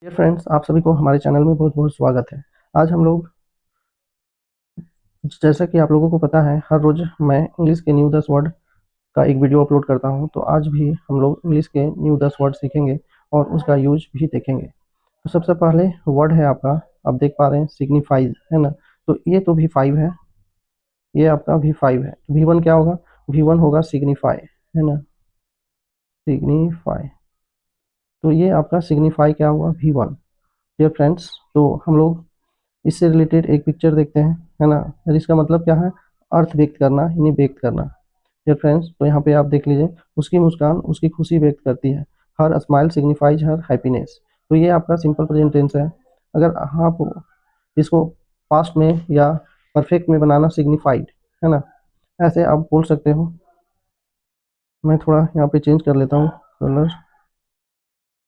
Dear friends, आप सभी को हमारे चैनल में बहुत बहुत स्वागत है। आज हम लोग, जैसा कि आप लोगों को पता है, हर रोज मैं इंग्लिश के न्यू 10 वर्ड का एक वीडियो अपलोड करता हूं। तो आज भी हम लोग इंग्लिश के न्यू 10 वर्ड सीखेंगे और उसका यूज भी देखेंगे। तो सबसे पहले वर्ड है आपका, आप देख पा रहे हैं, सिग्निफाइज, है ना। तो ये तो V5 है, ये आपका V5 है। V1 क्या होगा? V1 होगा सिग्निफाई, है ना, सिग्निफाई। तो ये आपका सिग्निफाई क्या हुआ? V1। डियर फ्रेंड्स, तो हम लोग इससे रिलेटेड एक पिक्चर देखते हैं, है ना। और इसका मतलब क्या है? अर्थ व्यक्त करना, यानी व्यक्त करना। डियर फ्रेंड्स, तो यहाँ पे आप देख लीजिए, उसकी मुस्कान उसकी खुशी व्यक्त करती है। Her smile signifies her happiness. तो ये आपका सिंपल प्रेजेंट टेंस है। अगर आप इसको पास्ट में या परफेक्ट में बनाना, सिग्निफाइड, है ना, ऐसे आप बोल सकते हो। मैं थोड़ा यहाँ पे चेंज कर लेता हूँ कलर।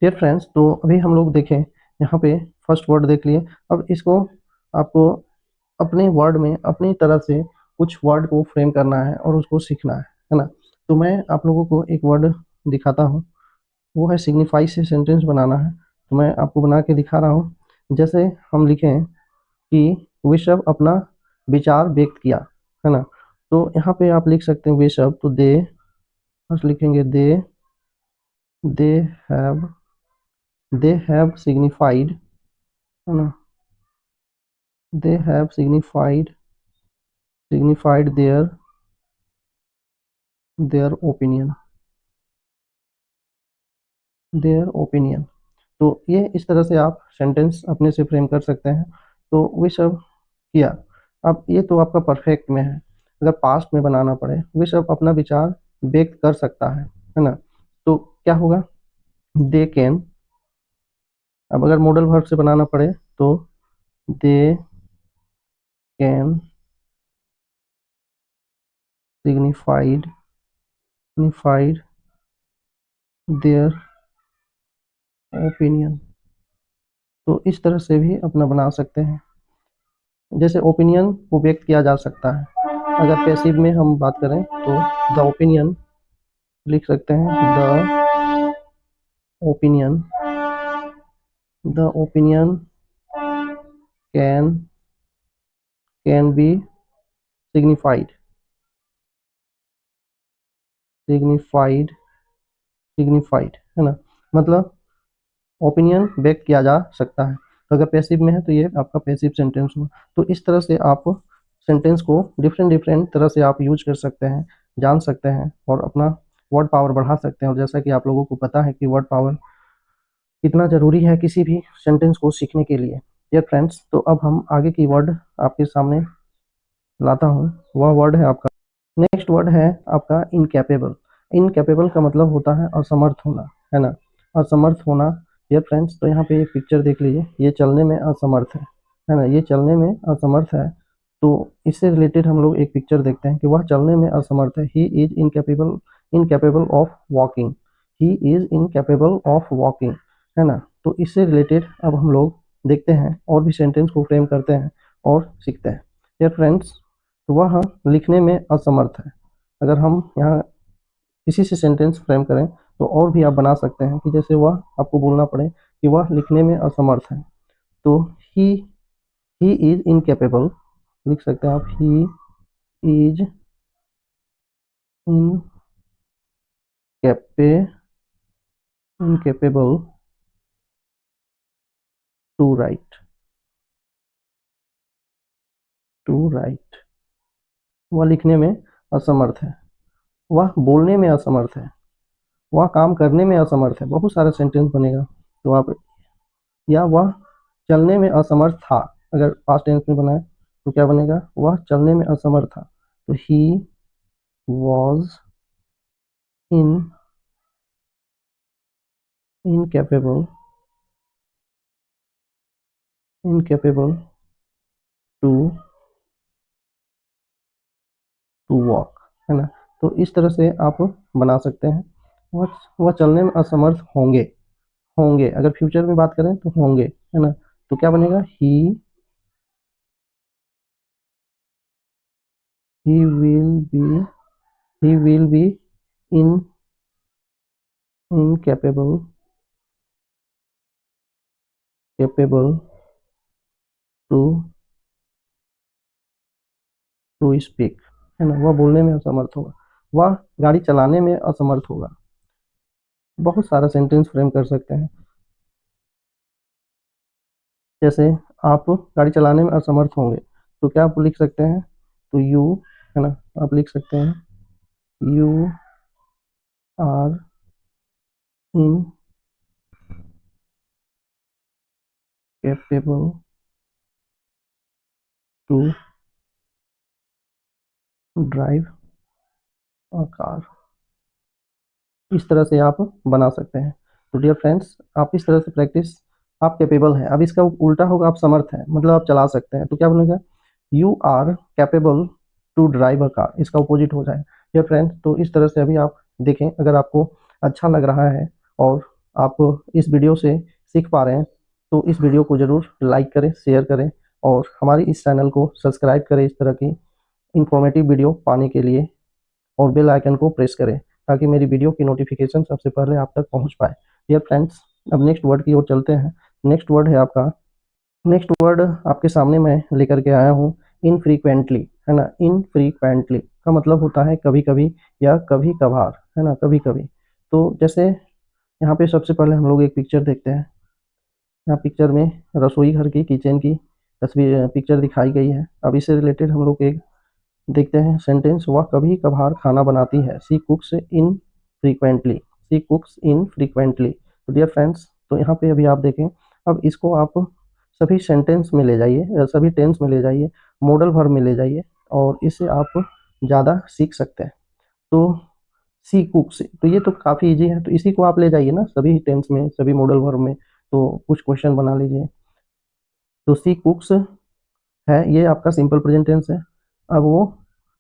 डियर फ्रेंड्स, तो अभी हम लोग देखें, यहाँ पे फर्स्ट वर्ड देख लिए। अब इसको आपको अपने वर्ड में अपनी तरह से कुछ वर्ड को फ्रेम करना है और उसको सीखना है ना। तो मैं आप लोगों को एक वर्ड दिखाता हूँ, वो है सिग्निफाई से सेंटेंस बनाना है। तो मैं आपको बना के दिखा रहा हूँ। जैसे हम लिखें कि वे सब अपना विचार व्यक्त किया, है ना। तो यहाँ पे आप लिख सकते हैं वे सब, तो फर्स्ट लिखेंगे they have they have signified, है ना, they have signified their opinion, their opinion. तो ये इस तरह से आप सेंटेंस अपने से फ्रेम कर सकते हैं। तो वे सब किया। अब ये तो आपका परफेक्ट में है। अगर पास्ट में बनाना पड़े, वे सब अपना विचार व्यक्त कर सकता है ना। तो क्या होगा? They can. अब अगर मॉडल वर्ब से बनाना पड़े, तो they can signified their opinion. तो इस तरह से भी अपना बना सकते हैं। जैसे ओपिनियन को व्यक्त किया जा सकता है। अगर पैसिव में हम बात करें, तो द ओपिनियन लिख सकते हैं, opinion the opinion can can be signified signified signified, है ना। मतलब ओपिनियन व्यक्त किया जा सकता है। तो अगर पैसिव में है, तो ये आपका पैसिव सेंटेंस हुआ। तो इस तरह से आप सेंटेंस को डिफरेंट डिफरेंट तरह से आप यूज कर सकते हैं, जान सकते हैं और अपना वर्ड पावर बढ़ा सकते हैं। और जैसा कि आप लोगों को पता है कि वर्ड पावर कितना ज़रूरी है किसी भी सेंटेंस को सीखने के लिए। डियर फ्रेंड्स, तो अब हम आगे की वर्ड आपके सामने लाता हूँ। वह वर्ड है आपका, नेक्स्ट वर्ड है आपका इनकैपेबल। इनकैपेबल का मतलब होता है असमर्थ होना, है ना, असमर्थ होना। डियर फ्रेंड्स, तो यहाँ पे एक पिक्चर देख लीजिए, ये चलने में असमर्थ है ना, ये चलने में असमर्थ है। तो इससे रिलेटेड हम लोग एक पिक्चर देखते हैं कि वह चलने में असमर्थ है। He is incapable incapable of walking, he is incapable of walking, है ना। तो इससे रिलेटेड अब हम लोग देखते हैं और भी सेंटेंस को फ्रेम करते हैं और सीखते हैं। डियर फ्रेंड्स, तो वह लिखने में असमर्थ है। अगर हम यहाँ इसी से सेंटेंस फ्रेम करें, तो और भी आप बना सकते हैं कि जैसे वह आपको बोलना पड़े कि वह लिखने में असमर्थ है। तो ही ही इज इनकेपेबल लिख सकते हैं आप, he is incape incapable to write. वह लिखने में असमर्थ है, वह बोलने में असमर्थ है, वह काम करने में असमर्थ है। बहुत सारा सेंटेंस बनेगा। तो आप, या वह चलने में असमर्थ था, अगर पास्ट टेंस में बनाए तो क्या बनेगा? वह चलने में असमर्थ था। तो he was in incapable incapable to to walk, है ना। तो इस तरह से आप बना सकते हैं। वह चलने में असमर्थ होंगे, होंगे अगर फ्यूचर में बात करें तो होंगे, है ना। तो क्या बनेगा? He will be he will be in incapable capable to to speak, है ना, वह बोलने में असमर्थ होगा, वह गाड़ी चलाने में असमर्थ होगा। बहुत सारा सेंटेंस फ्रेम कर सकते हैं। जैसे आप गाड़ी चलाने में असमर्थ होंगे तो क्या आप लिख सकते हैं, तो यू, है ना, आप लिख सकते हैं you are incapable to drive a car. इस तरह से आप बना सकते हैं। तो डियर फ्रेंड्स, आप इस तरह से प्रैक्टिस, आप कैपेबल हैं, अब इसका उल्टा होगा आप समर्थ हैं, मतलब आप चला सकते हैं, तो क्या बनेगा, you are capable to drive a car, इसका अपोजिट हो जाए। डियर फ्रेंड्स, तो इस तरह से अभी आप देखें, अगर आपको अच्छा लग रहा है और आप इस वीडियो से सीख पा रहे हैं तो इस वीडियो को ज़रूर लाइक करें, शेयर करें और हमारी इस चैनल को सब्सक्राइब करें इस तरह की इंफॉर्मेटिव वीडियो पाने के लिए, और बेल आइकन को प्रेस करें ताकि मेरी वीडियो की नोटिफिकेशन सबसे पहले आप तक पहुंच पाए। डियर फ्रेंड्स, अब नेक्स्ट वर्ड की ओर चलते हैं। नेक्स्ट वर्ड है आपका, नेक्स्ट वर्ड आपके सामने मैं लेकर के आया हूँ, इनफ्रीक्वेंटली, है ना। इनफ्रीक्वेंटली का मतलब होता है कभी कभी या कभी कभार, है ना, कभी कभी। तो जैसे यहाँ पे सबसे पहले हम लोग एक पिक्चर देखते हैं। यहाँ पिक्चर में रसोई घर की, किचन की तस्वीर पिक्चर दिखाई गई है। अब इससे रिलेटेड हम लोग एक देखते हैं सेंटेंस, वह कभी कभार खाना बनाती है, सी कुक्स इन फ्रीक्वेंटली, सी कुक्स इन फ्रीक्वेंटली। तो डियर फ्रेंड्स, तो यहाँ पे अभी आप देखें, अब इसको आप सभी सेंटेंस में ले जाइए, सभी टेंस में ले जाइए, मॉडल वर्ब में ले जाइए और इससे आप ज़्यादा सीख सकते हैं। तो सी कुक्स, तो ये तो काफ़ी इजी है, तो इसी को आप ले जाइए ना सभी टेंस में, सभी मॉडल वर्ब में, तो कुछ क्वेश्चन बना लीजिए। तो सी कुक्स है, ये आपका सिंपल प्रेजेंट टेंस है। अब वो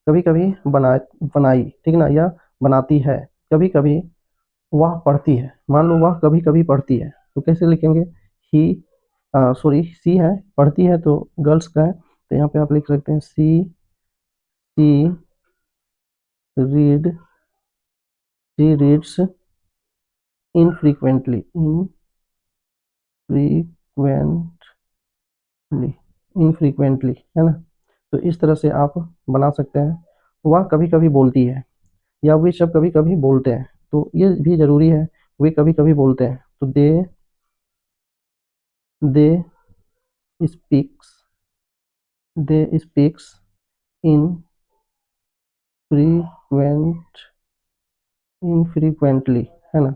कभी कभी बनाई, ठीक ना, या बनाती है, कभी कभी वह पढ़ती है, मान लो वह कभी कभी पढ़ती है, तो कैसे लिखेंगे, ही, सॉरी सी है, पढ़ती है तो गर्ल्स का है, तो यहाँ पे आप लिख सकते हैं सी रीड सी रीड्स इनफ्रीक्वेंटली, इनफ्रीक्वेंटली, है ना। तो इस तरह से आप बना सकते हैं। वह कभी कभी बोलती है, या वे सब कभी कभी बोलते हैं, तो ये भी जरूरी है, वे कभी कभी बोलते हैं, तो they speaks they speaks in frequent infrequently, है ना,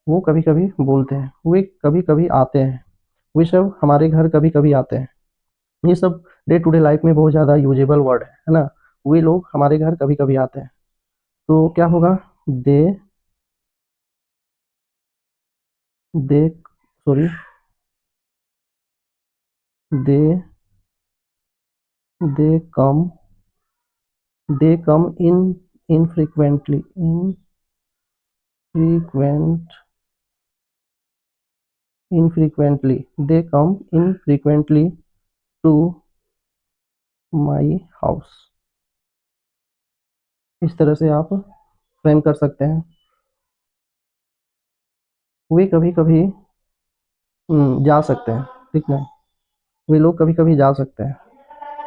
वो कभी कभी बोलते हैं, वे कभी कभी आते हैं, वे सब हमारे घर कभी कभी आते हैं। ये सब डे टू डे लाइफ में बहुत ज़्यादा यूजेबल वर्ड है ना। वे लोग हमारे घर कभी कभी आते हैं, तो क्या होगा, they they sorry they they come they come infrequently infrequent infrequently they come infrequently to my house. इस तरह से आप फ्रेम कर सकते हैं। वे कभी कभी जा सकते हैं, ठीक है, वे लोग कभी कभी जा सकते हैं,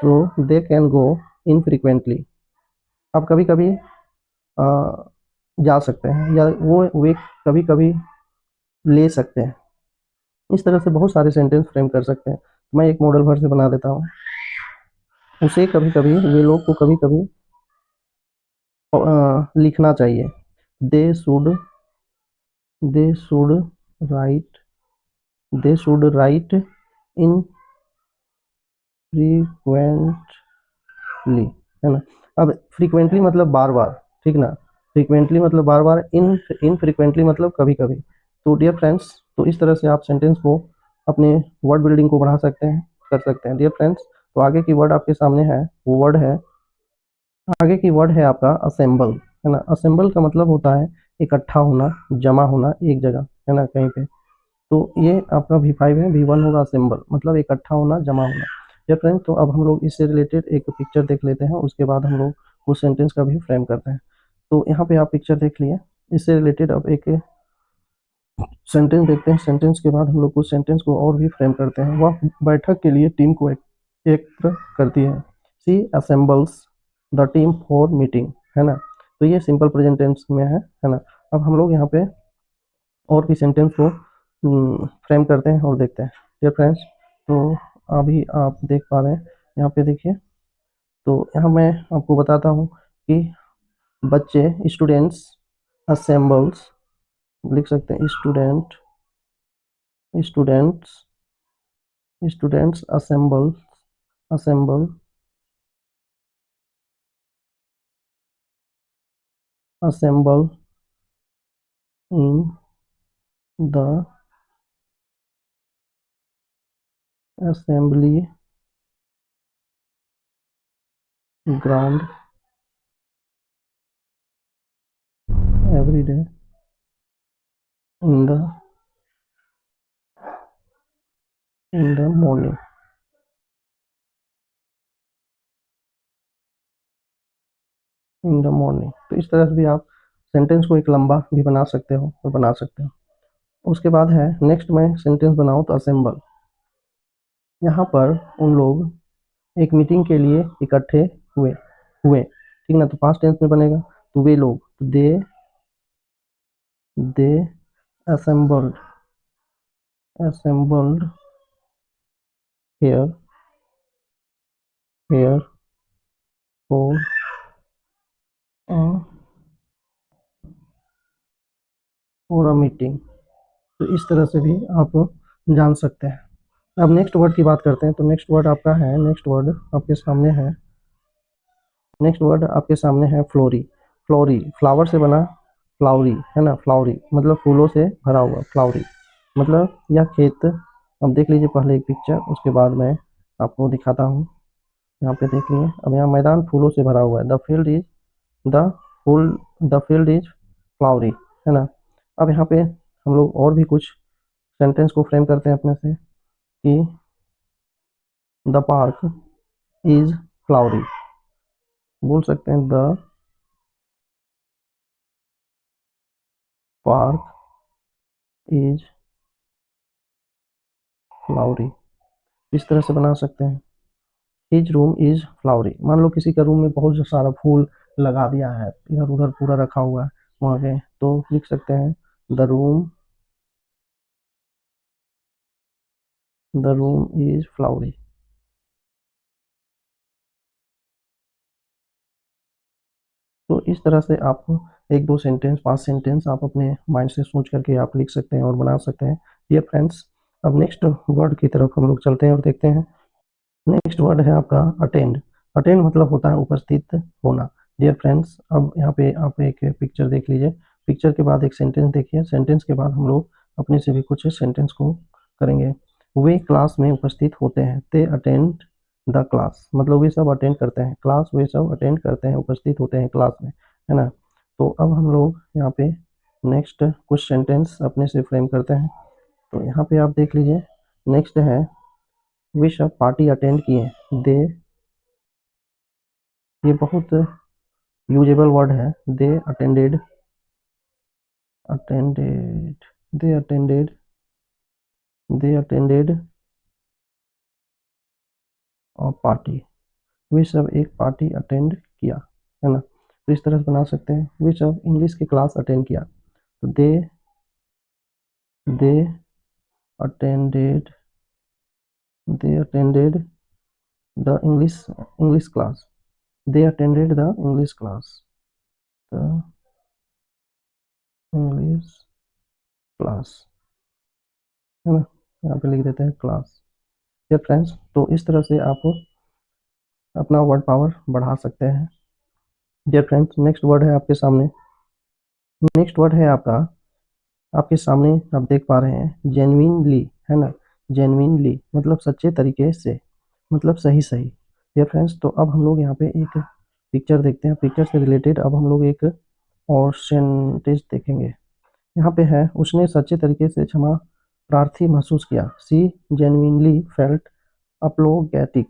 तो दे कैन गो इनफ्रीक्वेंटली, आप कभी कभी जा सकते हैं, या वो वे कभी कभी ले सकते हैं। इस तरह से बहुत सारे सेंटेंस फ्रेम कर सकते हैं। मैं एक मॉडल वर्ड से बना देता हूँ, उसे कभी कभी, वे लोग को कभी कभी लिखना चाहिए, they should they should right they should write in frequently, है ना। अब फ्रीक्वेंटली मतलब बार बार, ठीक ना, फ्रीक्वेंटली मतलब बार बार, इन फ्रीक्वेंटली मतलब कभी कभी। तो डियर फ्रेंड्स, तो इस तरह से आप सेंटेंस को, अपने वर्ड बिल्डिंग को बढ़ा सकते हैं, कर सकते हैं। डियर फ्रेंड्स, तो आगे की वर्ड आपके सामने है, वो वर्ड है, आगे की वर्ड है आपका असेंबल, है ना। असेंबल का मतलब होता है इकट्ठा होना, जमा होना एक जगह, है ना, कहीं पे। तो ये आपका V5 है, V1 होगा असेंबल, मतलब इकट्ठा होना, जमा होना। या फ्रेंड, तो अब हम लोग इससे रिलेटेड एक पिक्चर देख लेते हैं, उसके बाद हम लोग उस सेंटेंस का भी फ्रेम करते हैं। तो यहाँ पे आप पिक्चर देख लिए, इससे रिलेटेड अब एक सेंटेंस देखते हैं। सेंटेंस के बाद हम लोग कुछ सेंटेंस को और भी फ्रेम करते हैं। वह बैठक के लिए टीम को एकत्र करती है। She assembles the team for meeting, है ना। तो ये सिंपल प्रेजेंट टेंस में है ना। अब हम लोग यहाँ पे और भी सेंटेंस को फ्रेम करते हैं और देखते हैं। डियर फ्रेंड्स, तो अभी आप देख पा रहे हैं, यहाँ पे देखिए। तो यहाँ मैं आपको बताता हूँ कि बच्चे, स्टूडेंट्स असेंबल्स, लिख सकते हैं student, students, students assemble assemble in the assembly ground every day in the morning. In the morning, तो इस तरह से भी आप सेंटेंस को एक लंबा भी बना सकते हो और बना सकते हो। उसके बाद है नेक्स्ट में सेंटेंस बनाओ तो असेंबल। यहाँ पर उन लोग एक मीटिंग के लिए इकट्ठे हुए हुए ठीक ना। तो पास्ट टेंस में बनेगा, तो वे लोग, they assembled, assembled here here for a for a meeting. तो इस तरह से भी आप जान सकते हैं। अब नेक्स्ट वर्ड की बात करते हैं। तो नेक्स्ट वर्ड आपका है, नेक्स्ट वर्ड आपके सामने है, नेक्स्ट वर्ड आपके सामने है फ्लोरी। फ्लोरी फ्लावर से बना, फ्लावरी, है ना। फ्लावरी मतलब फूलों से भरा हुआ, फ्लावरी मतलब यह खेत। अब देख लीजिए पहले एक पिक्चर, उसके बाद मैं आपको दिखाता हूँ। यहाँ पे देख लीजिए, अब यहाँ मैदान फूलों से भरा हुआ है। The full the field is flowery, है ना। अब यहाँ पे हम लोग और भी कुछ सेंटेंस को फ्रेम करते हैं अपने से कि द पार्क इज फ्लावरी, बोल सकते हैं द पार्क इज फ्लावरी। इस तरह से बना सकते हैं। हिज रूम इज फ्लावरी, मान लो किसी का रूम में बहुत सारा फूल लगा दिया है, इधर उधर पूरा रखा हुआ है वहां पे, तो लिख सकते हैं द रूम इज फ्लावरी। तो इस तरह से आप एक दो सेंटेंस, पांच सेंटेंस आप अपने माइंड से सोच करके आप लिख सकते हैं और बना सकते हैं। डियर फ्रेंड्स, अब नेक्स्ट वर्ड की तरफ हम लोग चलते हैं और देखते हैं। नेक्स्ट वर्ड है आपका अटेंड। अटेंड मतलब होता है उपस्थित होना। डियर फ्रेंड्स, अब यहाँ पे आप एक पिक्चर देख लीजिए। पिक्चर के बाद एक सेंटेंस देखिए। सेंटेंस के बाद हम लोग अपने से भी कुछ सेंटेंस को करेंगे। वे क्लास में उपस्थित होते हैं, दे अटेंड द क्लास, मतलब वे सब अटेंड करते हैं क्लास, वे सब अटेंड करते हैं, उपस्थित होते हैं क्लास में, है ना। तो अब हम लोग यहाँ पे नेक्स्ट कुछ सेंटेंस अपने से फ्रेम करते हैं। तो यहाँ पे आप देख लीजिए, नेक्स्ट है वे सब पार्टी अटेंड किए। दे, ये बहुत यूजेबल वर्ड है। They attended, attended, they attended, they attended और पार्टी, वे सब एक पार्टी अटेंड किया, है ना। तो इस तरह से बना सकते हैं, वे सब इंग्लिश की क्लास अटेंड किया। तो they attended, they attended the English class, they attended the English class, the English class, है ना। यहाँ पे लिख देते हैं क्लास। या फ्रेंड्स, तो इस तरह से आप अपना वर्ड पावर बढ़ा सकते हैं। डियर फ्रेंड्स, नेक्स्ट वर्ड है आपके सामने, नेक्स्ट वर्ड है आपका, आपके सामने आप देख पा रहे हैं जेन्युइनली, है ना। जेन्युइनली मतलब सच्चे तरीके से, मतलब सही सही। डियर फ्रेंड्स, तो अब हम लोग यहाँ पे एक पिक्चर देखते हैं। पिक्चर से रिलेटेड अब हम लोग एक और सेंटेंस देखेंगे। यहाँ पे है, उसने सच्चे तरीके से क्षमा प्रार्थी महसूस किया। सी जेन्युइनली फेल्ट अप्लोगेटिक,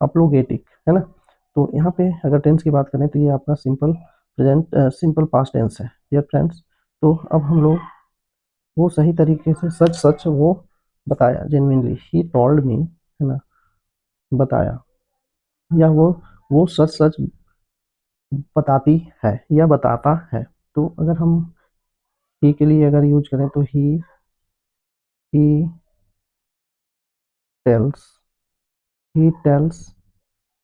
अप्लोगेटिक, है ना। तो यहाँ पे अगर टेंस की बात करें तो ये आपका simple present, simple past tense है। डियर फ्रेंड्स, तो अब हम लोग वो सही तरीके से सच सच वो बताया, जेन्युइनली ही टोल्ड मी, है ना, बताया, या वो सच सच बताती है या बताता है। तो अगर हम ही के लिए अगर यूज करें तो he tells, he tells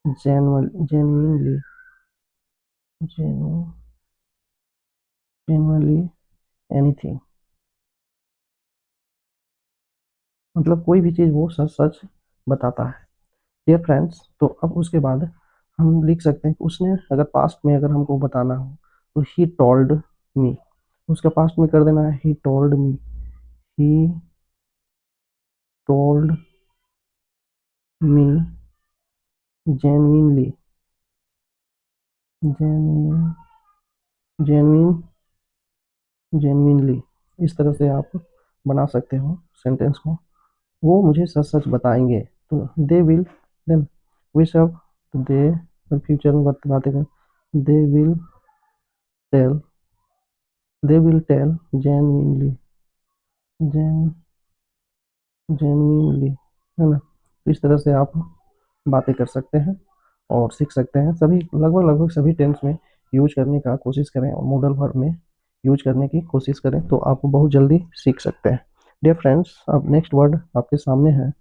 genuinely, genuinely anything, मतलब कोई भी चीज़ वो सच सच बताता है। डियर फ्रेंड्स, तो अब उसके बाद हम लिख सकते हैं कि उसने अगर पास्ट में अगर हमको बताना हो तो ही टोल्ड मी, उसका पास्ट में कर देना है he told me, he told me genuinely, genuine genuine genuinely, इस तरह से आप बना सकते हो सेंटेंस को। वो मुझे सच सच बताएंगे, तो दे विल, देन वे सब, दे फ्यूचर में बातें करें, they will tell, they will tell genuinely, genuinely, है ना। तो इस तरह से आप बातें कर सकते हैं और सीख सकते हैं। सभी लगभग लगभग सभी टेंस में यूज करने का कोशिश करें और मॉडल वर्ब में यूज करने की कोशिश करें तो आप बहुत जल्दी सीख सकते हैं। डियर फ्रेंड्स, अब नेक्स्ट वर्ड आपके सामने है।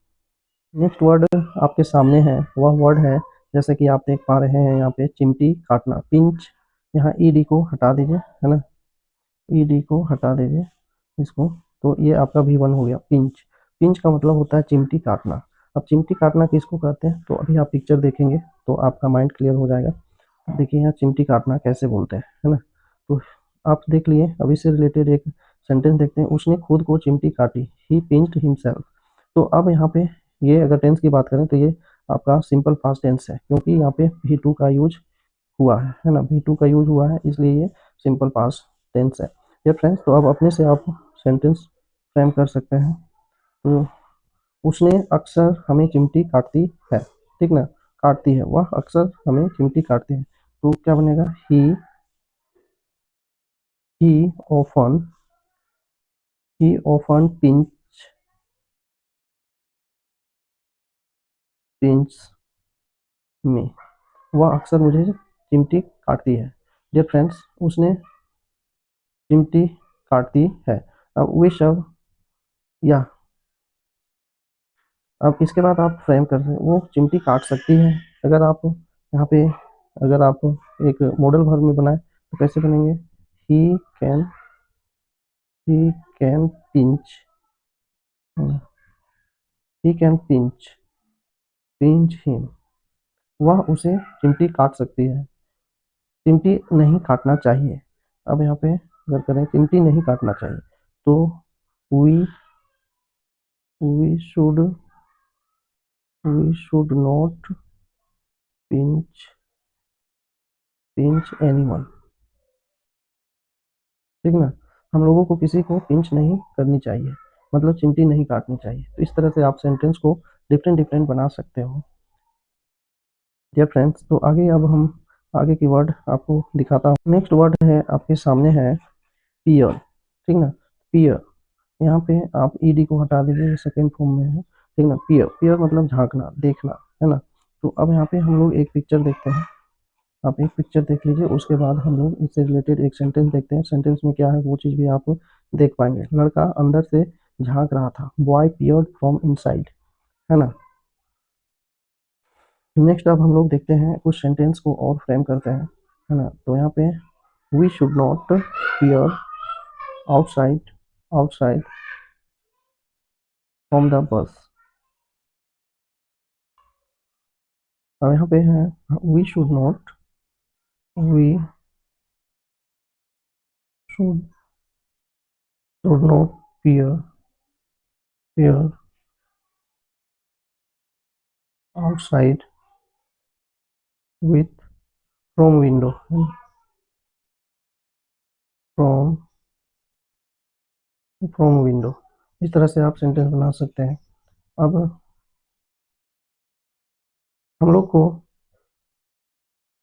नेक्स्ट वर्ड आपके सामने है, वह वर्ड है, जैसे कि आप देख पा रहे हैं यहाँ पे, चिमटी काटना, पिंच। यहाँ ईडी को हटा दीजिए, है ना, ईडी को हटा दीजिए इसको। तो ये आपका V1 हो गया, पिंच। पिंच का मतलब होता है चिमटी काटना। अब चिमटी काटना किसको कहते हैं, तो अभी आप पिक्चर देखेंगे तो आपका माइंड क्लियर हो जाएगा। देखिए यहाँ चिमटी काटना कैसे बोलते हैं, है ना। तो आप देख लिए, अभी से रिलेटेड एक सेंटेंस देखते हैं, उसने खुद को चिमटी काटी, ही पिंच्ड हिमसेल्फ। तो अब यहाँ पे ये अगर टेंस की बात करें तो ये आपका सिंपल पास्ट टेंस है, क्योंकि यहाँ पे V2 का यूज हुआ है ना, V2 का यूज हुआ है, इसलिए ये सिंपल पास्ट टेंस है। ये फ्रेंड्स, तो अब अपने से आप सेंटेंस फ्रेम कर सकते हैं। तो उसने अक्सर हमें चिमटी काटती है, ठीक ना, काटती है, वह अक्सर हमें चिमटी काटती है। तो क्या बनेगा, ही ऑफन ही ऑफन पिंच में, वह अक्सर मुझे चिमटी काटती है। डियर फ्रेंड्स, उसने चिमटी काटती है। अब वे शब्द, या अब इसके बाद आप फ्रेम कर रहे हैं, वो चिमटी काट सकती है। अगर आप यहाँ पे अगर आप एक मॉडल वर्ब में बनाए तो कैसे बनेंगे, he can he can pinch, he can pinch him, वह उसे चिमटी काट सकती है। चिमटी नहीं काटना चाहिए। अब यहाँ पे अगर करें चिमटी नहीं काटना चाहिए तो we we should we should not pinch pinch anyone, ठीक ना, हम लोगों को किसी को पिंच नहीं करनी चाहिए, मतलब चिमटी नहीं काटनी चाहिए। तो इस तरह से आप सेंटेंस को डिफरेंट डिफरेंट बना सकते हो। डियर फ्रेंड्स, तो आगे अब हम आगे की वर्ड आपको दिखाता हूँ। नेक्स्ट वर्ड है आपके सामने है पियर, ठीक ना, पियर। यहाँ पे आप ईडी को हटा दीजिए, सेकेंड फॉर्म में है, ठीक ना। पियर, पियर मतलब झांकना, देखना, है ना। तो अब यहाँ पे हम लोग एक पिक्चर देखते हैं, आप एक पिक्चर देख लीजिए, उसके बाद हम लोग इससे रिलेटेड एक सेंटेंस देखते हैं। सेंटेंस में क्या है वो चीज़ भी आप देख पाएंगे। लड़का अंदर से झांक रहा था, बॉय पियर्ड फ्रॉम इनसाइड, है ना। नेक्स्ट अब हम लोग देखते हैं कुछ सेंटेंस को और फ्रेम करते हैं, है ना। तो यहाँ पे we should not peer outside outside from the bus. अब यहाँ पे है we should not we should should not peer outside with from window, from from window. इस तरह से आप सेंटेंस बना सकते हैं। अब हम लोग को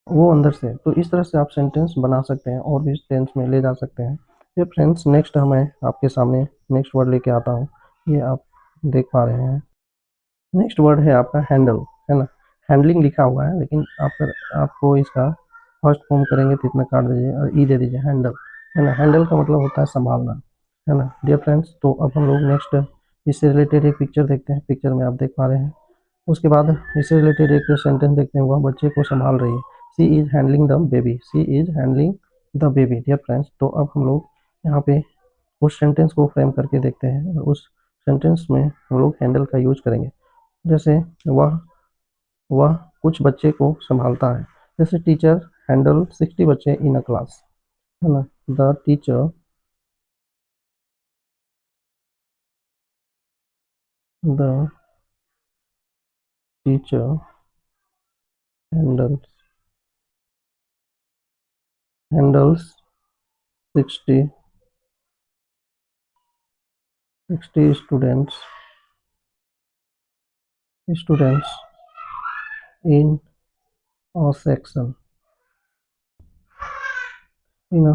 वो अंदर से, तो इस तरह से आप सेंटेंस बना सकते हैं और भी टेंस में ले जा सकते हैं। ये फ्रेंड्स, नेक्स्ट हमें आपके सामने नेक्स्ट वर्ड लेके आता हूँ, ये आप देख पा रहे हैं। नेक्स्ट वर्ड है आपका हैंडल, है ना। हैंडलिंग लिखा हुआ है, लेकिन आपको इसका फर्स्ट फॉर्म करेंगे तो इतना काट दीजिए और ई दे दीजिए, हैंडल, है ना। हैंडल का मतलब होता है संभालना, है ना डियर फ्रेंड्स। तो अब हम लोग नेक्स्ट इससे रिलेटेड एक पिक्चर देखते हैं। पिक्चर में आप देख पा रहे हैं, उसके बाद इससे रिलेटेड एक सेंटेंस देखते हैं, वह बच्चे को संभाल रही है। She is handling the baby, she is handling the baby dear friends. तो अब हम लोग यहाँ पे उस सेंटेंस को फ्रेम करके देखते हैं, और उस सेंटेंस में हम लोग हैंडल का यूज करेंगे। जैसे वह वह कुछ बच्चे को संभालता है। जैसे टीचर हैंडल 60 बच्चे इन अ क्लास, है ना। The the teacher handles handles 60 students in a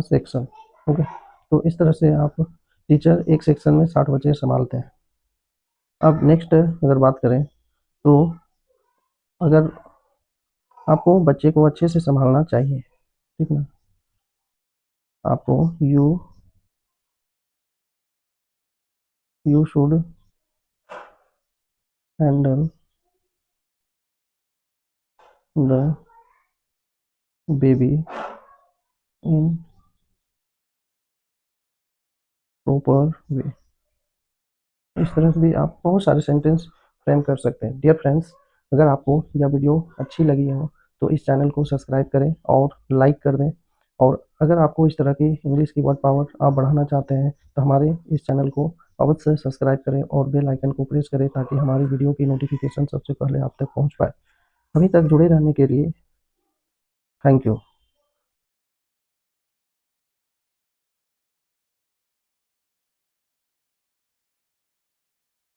section okay. तो इस तरह से आप टीचर एक सेक्शन में 60 बच्चे संभालते हैं। अब नेक्स्ट अगर बात करें, तो अगर आपको बच्चे को अच्छे से संभालना चाहिए, ठीक ना, आपको you should handle the baby in proper way. इस तरह से भी आप बहुत सारे सेंटेंस फ्रेम कर सकते हैं। डियर फ्रेंड्स, अगर आपको यह वीडियो अच्छी लगी हो तो इस चैनल को सब्सक्राइब करें और लाइक कर दें। और अगर आपको इस तरह की इंग्लिश की वर्ड पावर आप बढ़ाना चाहते हैं तो हमारे इस चैनल को अवश्य सब्सक्राइब करें और बेल आइकन को प्रेस करें, ताकि हमारी वीडियो की नोटिफिकेशन सबसे पहले आप तक पहुंच पाए। अभी तक जुड़े रहने के लिए थैंक यू।